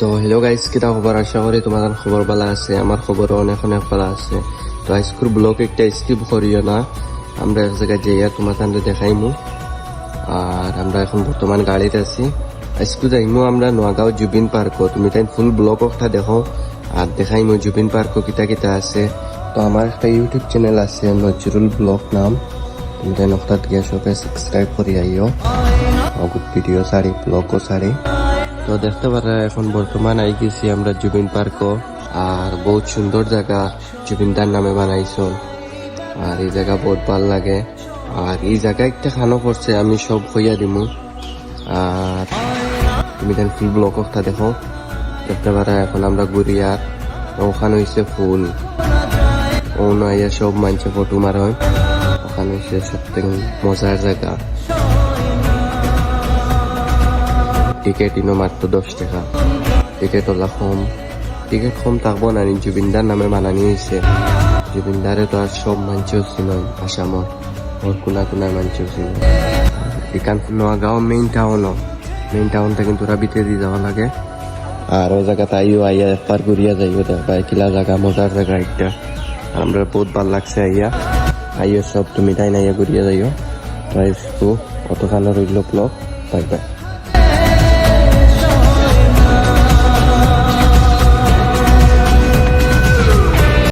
তো hello guys, কিটা খবর? আশা করি তোমাদের খবর ভালো আছে। আমার খবরও অনেক অনেক ভালো আছে। তো আজকের ব্লগ একটা স্কিপ করিও না, আমরা এক জায়গায় যাইয়া তোমাদের দেখাইমু। আর আমরা এখন বর্তমান গাড়িতে আছি। আজকে যাইমু আমরা নোয়াগাঁও জুবিন পার্কও। তুমি তাই ফুল ব্লগ একটা দেখো আর দেখাইমু জুবিন পার্কও কিতা কিতা আছে। তো আমার একটা ইউটিউব চ্যানেল আছে নজরুল ব্লগ নাম, তুমি তাই নকটাত গিয়ে সবাই সাবস্ক্রাইব করি আইও। অগুত ভিডিও সারি ব্লগও সারি। তো দেখতে পারা এখন বর্তমান আই গেছি আমরা জুবিন পার্কও। আর বহুত সুন্দর জায়গা, জুবিনদার নামে বানাইছো। আর এই জায়গা বহুত ভাল লাগে। আর এই জায়গায় একটা খানো করছে, আমি সব হইয়া দিমু। আর তুমি দেন ফুল ব্লক একটা দেখো। দেখতে পারা এখন আমরা ঘুরি। আর ওখানে হয়েছে ফুল ও নয়া সব মানছে ফটো মার হয়। ওখানে হয়েছে সব থেকে মজার জায়গা। টিকেট ইনো মাত্র 10 টাকা। টিকেট ওলা কম, টিকেট কম থাকবো না। জুবিনদার নামে বানানি হয়েছে। জুবিনদারে তো আর সব মানছেও চিনয় আসামর, ওর কোনা কোনায় মানছেও চিনয়। এখান নোয়াগাঁও মেইন টাউনটা কিন্তু ওরা ভিতরে দিয়ে যাওয়া লাগে। আর ওই জায়গাতে আইয়া একবার ঘুরিয়া যাইও, দেখবা কিলা জায়গা, মজার জায়গা একটা। আমরা বহুত ভাল লাগছে আইয়া সব তুমি তাই না ঘুরিয়া যাইও। তো অতখানো রইল ব্লগ। Bye bye.